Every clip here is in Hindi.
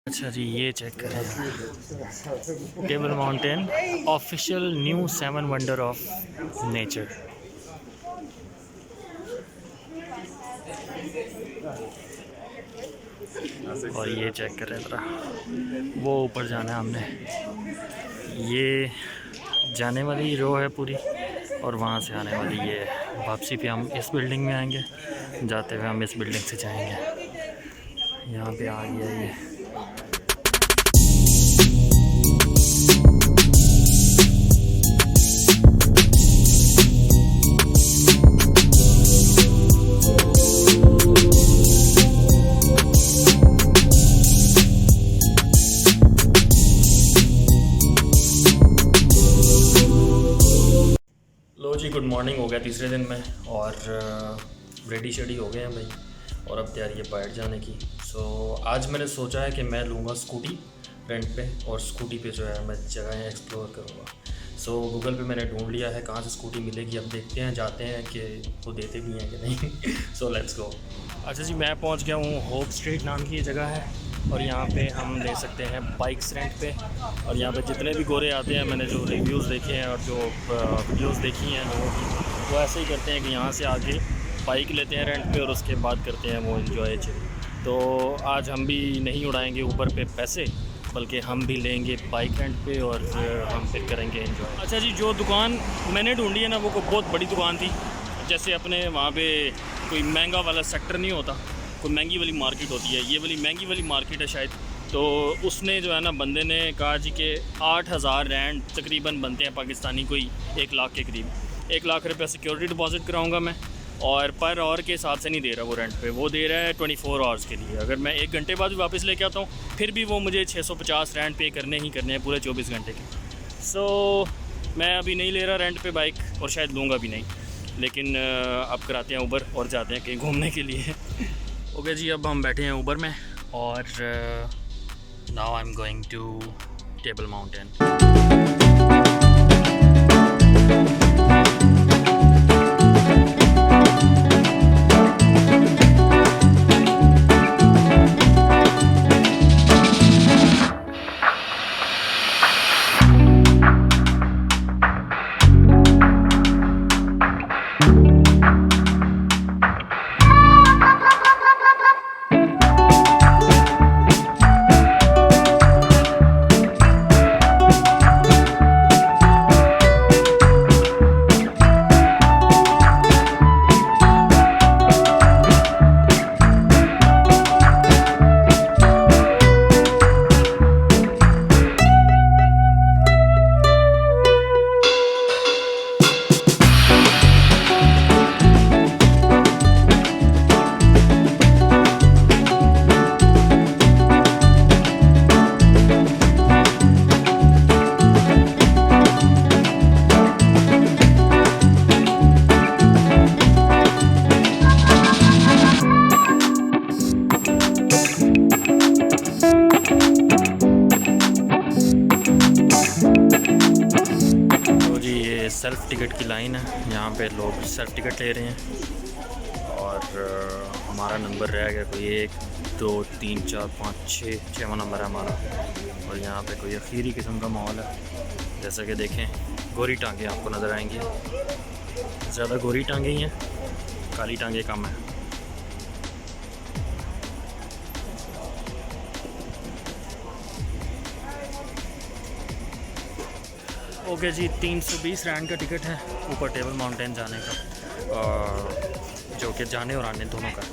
अच्छा जी, ये चेक करें, table mountain official new 7 wonder of nature. और ये चेक करें ज़रा, वो ऊपर जाना है हमने, ये जाने वाली रो है पूरी, और वहाँ से आने वाली ये वापसी पे हम इस बिल्डिंग में आएंगे, जाते हुए हम इस बिल्डिंग से जाएंगे। यहाँ पे आ गया ये। लो जी, गुड मॉर्निंग हो गया तीसरे दिन में, और रेडी शेडी हो गए हैं भाई, और अब तैयारी है बाहर जाने की। सो आज मैंने सोचा है कि मैं लूँगा स्कूटी रेंट पे, और स्कूटी पे जो है मैं जगहें एक्सप्लोर करूँगा। सो गूगल पे मैंने ढूंढ लिया है कहाँ से स्कूटी मिलेगी। अब देखते हैं, जाते हैं कि वो देते भी हैं कि नहीं। So let's go. अच्छा जी, मैं पहुँच गया हूँ, होप स्ट्रीट नाम की ये जगह है, और यहाँ पे हम ले सकते हैं बाइक्स रेंट पे। और यहाँ पे जितने भी गोरे आते हैं, मैंने जो रिव्यूज़ देखे हैं और जो वीडियोज़ देखी हैं लोगों की, वो ऐसे ही करते हैं कि यहाँ से आके बाइक लेते हैं रेंट पे और उसके बाद करते हैं वो इन्जॉय। तो आज हम भी नहीं उड़ाएंगे ऊपर पे पैसे, बल्कि हम भी लेंगे बाइक रेंट पे और हम फिर करेंगे एंजॉय। अच्छा जी, जो दुकान मैंने ढूंढी है ना, वो बहुत बड़ी दुकान थी। जैसे अपने वहाँ पे कोई महंगा वाला सेक्टर नहीं होता, कोई महंगी वाली मार्केट होती है, ये वाली महंगी वाली मार्केट है शायद। तो उसने जो है ना, बंदे ने कहा जी कि 8,000 रैंड तकरीबन बनते हैं पाकिस्तानी, कोई 1 लाख के करीब। 1 लाख रुपये सिक्योरिटी डिपॉजिट कराऊंगा मैं, और पर आवर के हिसाब से नहीं दे रहा वो रेंट पे, वो दे रहा है 24 आवर्स के लिए। अगर मैं 1 घंटे बाद भी वापस लेके आता हूँ, फिर भी वो मुझे 650 रेंट पे करने ही करने हैं पूरे 24 घंटे के। सो मैं अभी नहीं ले रहा रेंट पे बाइक, और शायद लूँगा भी नहीं, लेकिन अब कराते हैं ऊबर और जाते हैं कहीं घूमने के लिए। ओके जी, अब हम बैठे हैं ऊबर में, और now I am going to Table Mountain. Self ticket की लाइन है, यहाँ पे लोग सेल्फ़ टिकट ले रहे हैं, और हमारा नंबर रह गया कोई 1 2 3 4 5 6वां नंबर है हमारा। और यहाँ पे कोई अखीरी किस्म का माहौल है। जैसा कि देखें, गोरी टांगे आपको नज़र आएंगी, ज़्यादा गोरी टांगे ही हैं, काली टांगे कम है। ओके जी, 320 रैंड का टिकट है ऊपर टेबल माउंटेन जाने का, जो कि जाने और आने दोनों का।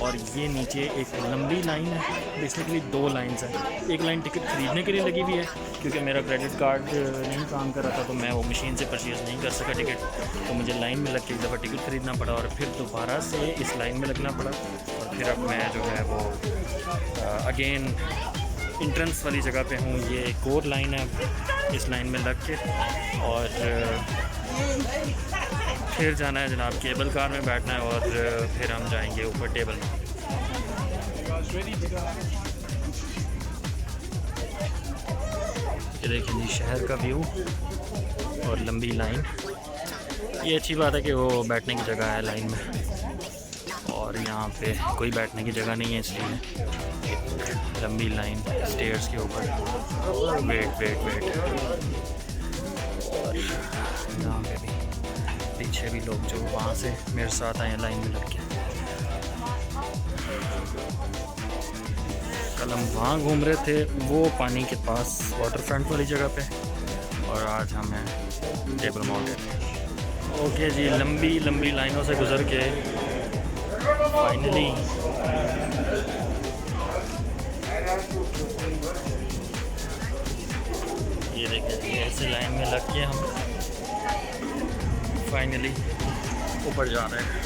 और ये नीचे एक लंबी लाइन है, बेसिकली 2 लाइन्स हैं। एक लाइन टिकट ख़रीदने के लिए लगी हुई है, क्योंकि मेरा क्रेडिट कार्ड नहीं काम कर रहा था, तो मैं वो मशीन से परचेज़ नहीं कर सका टिकट, तो मुझे लाइन में लग के एक दफ़ा टिकट ख़रीदना पड़ा, और फिर दोबारा से इस लाइन में लगना पड़ा। और फिर अब मैं जो है वो अगेन इंट्रेंस वाली जगह पे हूँ। ये एक और लाइन है, इस लाइन में लग के, और फिर जाना है जनाब केबल कार में बैठना है, और फिर हम जाएंगे ऊपर टेबल में। ये देखिए जी, शहर का व्यू और लंबी लाइन। ये अच्छी बात है कि वो बैठने की जगह है लाइन में, और यहाँ पे कोई बैठने की जगह नहीं है, इसलिए लंबी लाइन स्टेयर्स के ऊपर, वेट वेट वेट। और यहाँ पे भी पीछे भी लोग जो वहाँ से मेरे साथ आए लाइन में लग के। कल हम वहाँ घूम रहे थे वो पानी के पास वाटर फ्रंट वाली जगह पे, और आज हम हैं टेबल माउंटेन। ओके जी, लंबी लंबी लाइनों से गुजर के फाइनली ये देखिए ऐसे लाइन में लग के हम फाइनली ऊपर जा रहे हैं।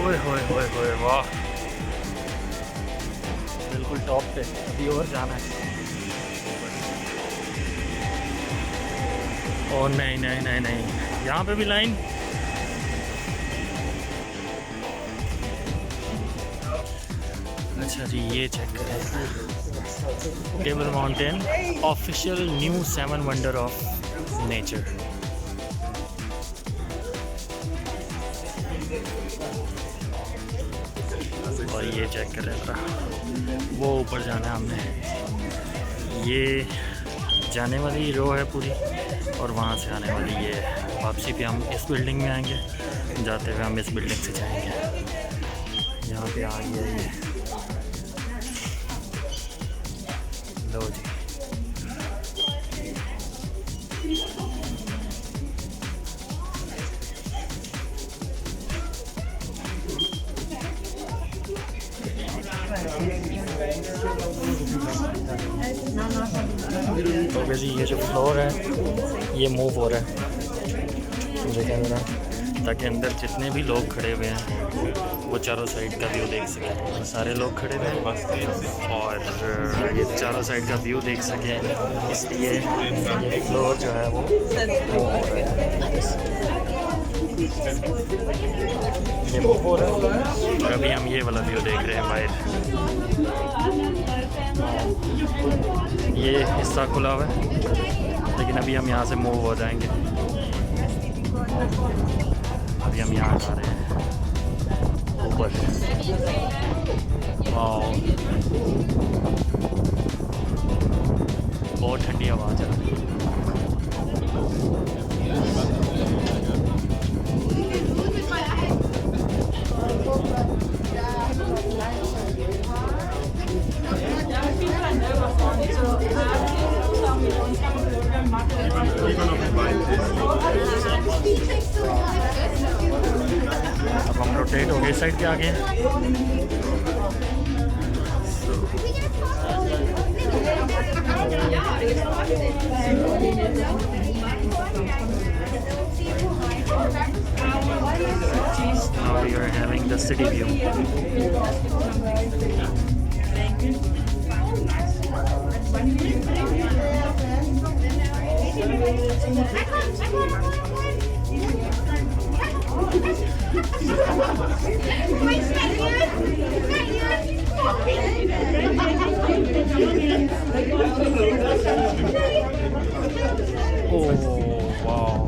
ओए होए होए होए, वाह, बिल्कुल टॉप पे। अभी और जाना है। ओ नहीं नहीं नहीं नहीं, यहाँ पे भी लाइन। अच्छा जी, ये चेक करें, table mountain official new 7 wonder of nature. और ये चेक कर रहे थे, वो ऊपर जाना है हमने। ये जाने वाली रो है पूरी, और वहाँ से आने वाली ये वापसी पे हम इस बिल्डिंग में आएंगे, जाते हुए हम इस बिल्डिंग से जाएंगे। यहाँ पे आ गया ये, लो जी। तो जी ये जो फ्लोर है ये मूव हो रहा है, देखें ज़रा, ताकि अंदर जितने भी लोग खड़े हुए हैं वो चारों साइड का व्यू देख सकें। सारे लोग खड़े हुए हैं और ये चारों साइड का व्यू देख सकें, इसलिए ये फ्लोर जो है वो मूव हो रहा है। ये मूव हो रहा है और अभी हम ये वाला व्यू देख रहे हैं बाहर। ये हिस्सा खुला हुआ है, लेकिन अभी हम यहाँ से मूव हो जाएंगे। अभी हम यहाँ जा रहे हैं ऊपर। बहुत ठंडी आवाज़ है। अब हम रोटेट हो गए साइड के आगे। Now we are having the city view. Oh wow!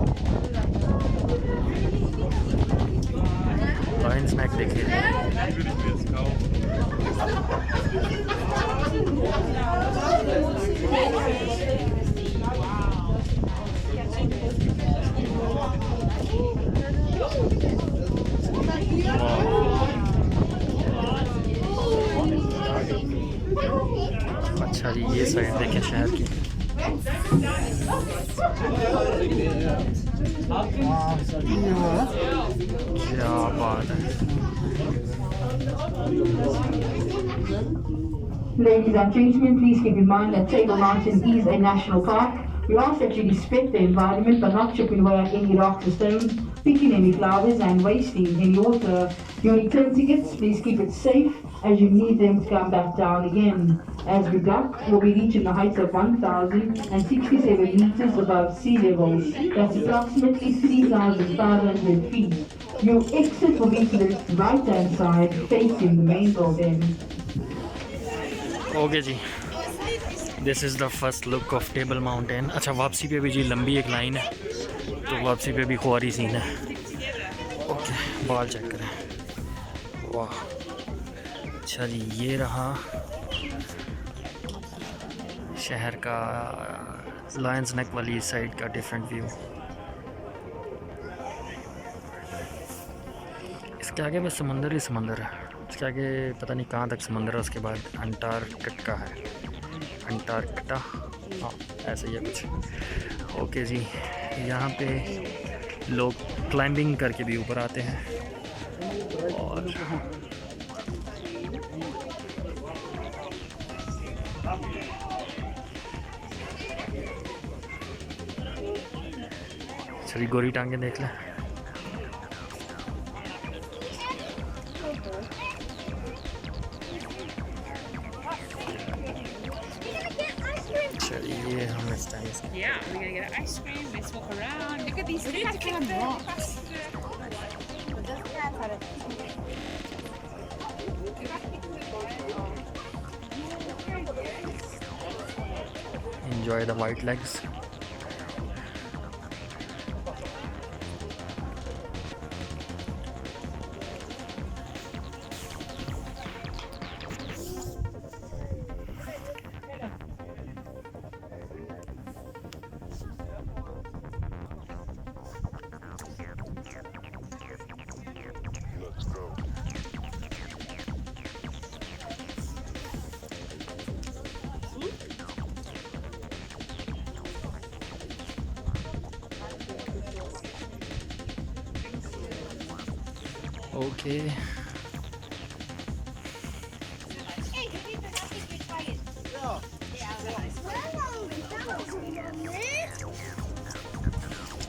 Lion snack देखिए। अच्छा जी, ये साइड देखें शहर की। क्या बात है। Ladies and gentlemen, please keep in mind that Table Mountain is a national park. We ask that you respect the environment by not chipping away at any rocks or stones, picking any flowers and wasting any water. Your return tickets, please keep it safe as you need them to come back down again. As we duck, we'll be reaching the heights of 1,067 meters above sea level. That's approximately 3,500 feet. Your exit will be to the right-hand side, facing the main building. Okay जी, this is the first look of Table Mountain. अच्छा, वापसी पे भी जी लंबी एक लाइन है, तो वापसी पे भी खुआरी सीन है। ओके, बाल चेक करें, वाह। अच्छा जी, ये रहा शहर का लायंस नेक वाली साइड का डिफरेंट व्यू। इसके आगे बस समंदर ही समंदर है, इसके आगे पता नहीं कहाँ तक समंदर है। उसके बाद अंटार्कटिका है, अंटार्कटिका, हाँ ऐसे ही है कुछ। ओके जी, यहाँ पे लोग क्लाइंबिंग करके भी ऊपर आते हैं। और चलिए गोरी टांगे देख लें। चलिए हम इस टाइम से Yeah, we're gonna get ice cream. Let's walk around. Look at these beautiful rocks. enjoy the white legs. Okay.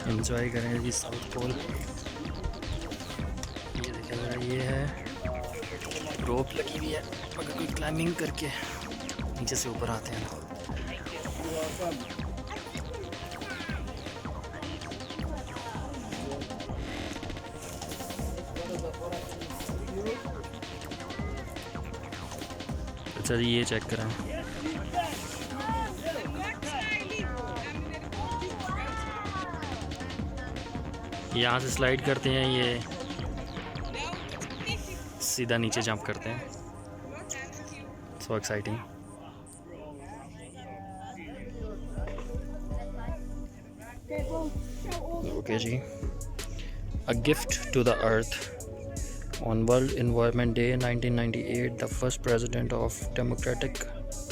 Enjoy करें जी साउथ पोल। ये देखें ज़रा, ये है रोप लगी हुई है, अगर कोई क्लाइंबिंग करके नीचे से ऊपर आते हैं ना। अच्छा जी, ये चेक करें, यहाँ से स्लाइड करते हैं, ये सीधा नीचे जंप करते हैं। So exciting. ओके जी, a gift to the earth. On World Environment Day 1998, the first president of Democratic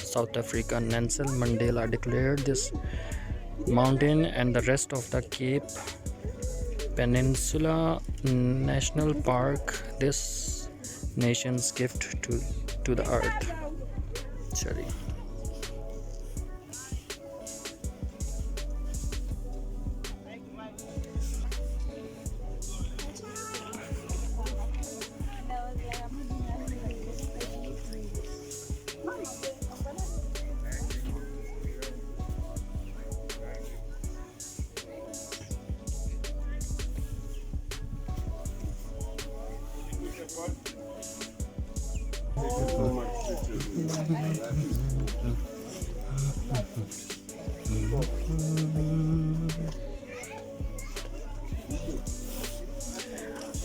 South Africa, Nelson Mandela, declared this mountain and the rest of the Cape Peninsula National Park this nation's gift to the earth. Chali.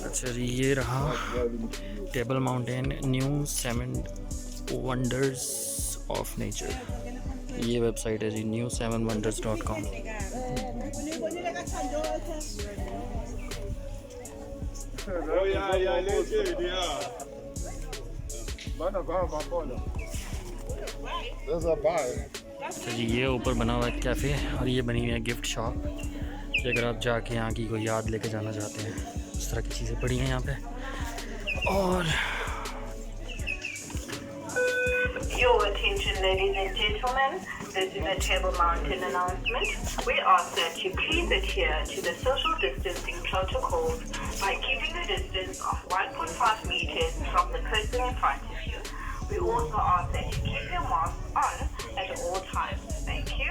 अच्छा जी, ये रहा table mountain, new 7 wonders of nature. ये वेबसाइट है जी, new7wonders.com। अच्छा जी, ये ऊपर बना हुआ है कैफ़े, और ये बनी हुई है गिफ्ट शॉप। अगर आप जाके यहाँ की कोई याद लेके जाना चाहते हैं, इस तरह की चीज़ें पड़ी हैं यहाँ पे। और Your attention, ladies and gentlemen, this is a Table Mountain announcement. We ask that you please adhere to the social distancing protocols by keeping a distance of 1.5 meters from the person in front of you. We also ask that you keep your mask on at all times. Thank you.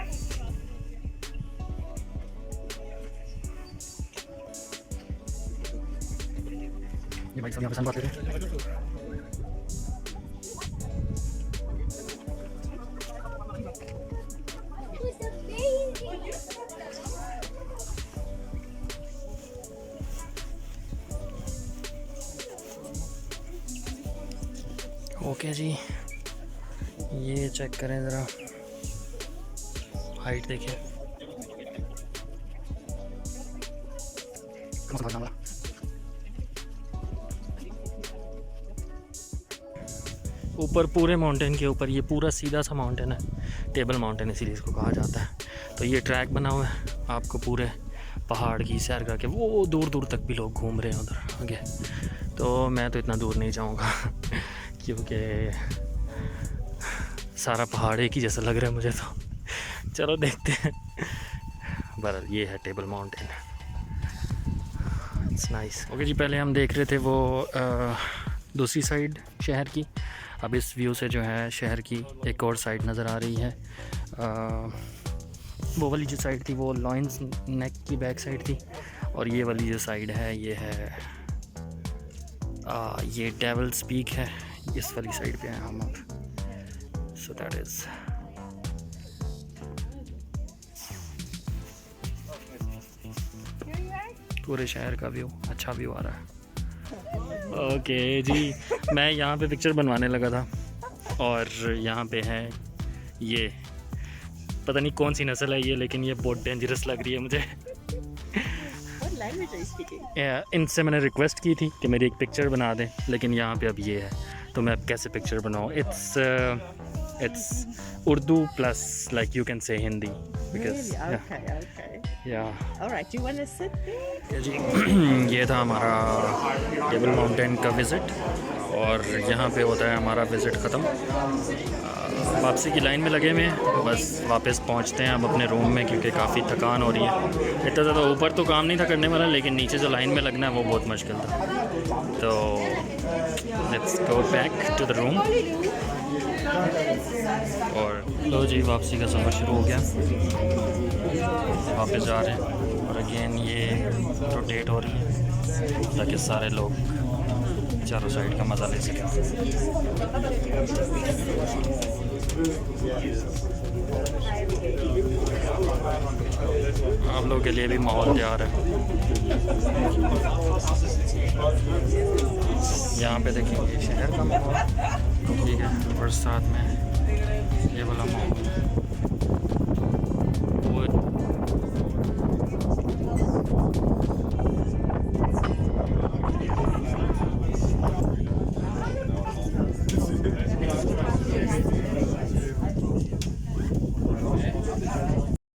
ये भाई सब यहाँ पे सन बात करें। ओके जी, ये चेक करें ज़रा, हाइट देखिए। ऊपर पूरे माउंटेन के ऊपर, ये पूरा सीधा सा माउंटेन है, टेबल माउंटेन इसीलिए इसको कहा जाता है। तो ये ट्रैक बना हुआ है, आपको पूरे पहाड़ की सैर करके वो दूर दूर तक भी लोग घूम रहे हैं उधर आगे। तो मैं तो इतना दूर नहीं जाऊंगा क्योंकि सारा पहाड़ एक ही जैसा लग रहा है मुझे। तो चलो देखते हैं। पर ये है table mountain, it's nice. Okay जी, पहले हम देख रहे थे वो दूसरी साइड शहर की। अब इस व्यू से जो है शहर की एक और साइड नज़र आ रही है। वो वाली जो साइड थी वो लॉयंस नेक की बैक साइड थी, और ये वाली जो साइड है ये है ये डेविल्स पीक है। इस वाली साइड पे हैं हम अब। सो दैट इज़ पूरे शहर का व्यू, अच्छा व्यू आ रहा है। ओके जी, मैं यहाँ पे पिक्चर बनवाने लगा था, और यहाँ पे है ये, पता नहीं कौन सी नस्ल है ये, लेकिन ये बहुत डेंजरस लग रही है मुझे। इनसे मैंने रिक्वेस्ट की थी कि मेरी एक पिक्चर बना दें, लेकिन यहाँ पे अब ये है, तो मैं अब कैसे पिक्चर बनाऊँ। It's Urdu plus, like you can say Hindi, because really? Okay. yeah. All right. Do you want to sit there? जी ये था हमारा टेबल माउंटेन का विज़िट, और यहाँ पे होता है हमारा विज़िट ख़त्म। वापसी की लाइन में लगे हुए हैं, बस वापस पहुँचते हैं अब अपने रूम में, क्योंकि काफ़ी थकान हो रही है। इतना ज़्यादा ऊपर तो काम नहीं था करने वाला, लेकिन नीचे जो लाइन में लगना है वो बहुत मुश्किल था। तो let's go back to the room. और लो जी, वापसी का सफ़र शुरू हो गया, वापस जा रहे हैं। और अगेन ये रोटेट हो रही है ताकि सारे लोग चारों साइड का मज़ा ले सकें। आप लोगों के लिए भी माहौल तैयार है। यहाँ पे देखेंगे शहर का माहौल, ठीक है, और साथ में ये वाला माहौल।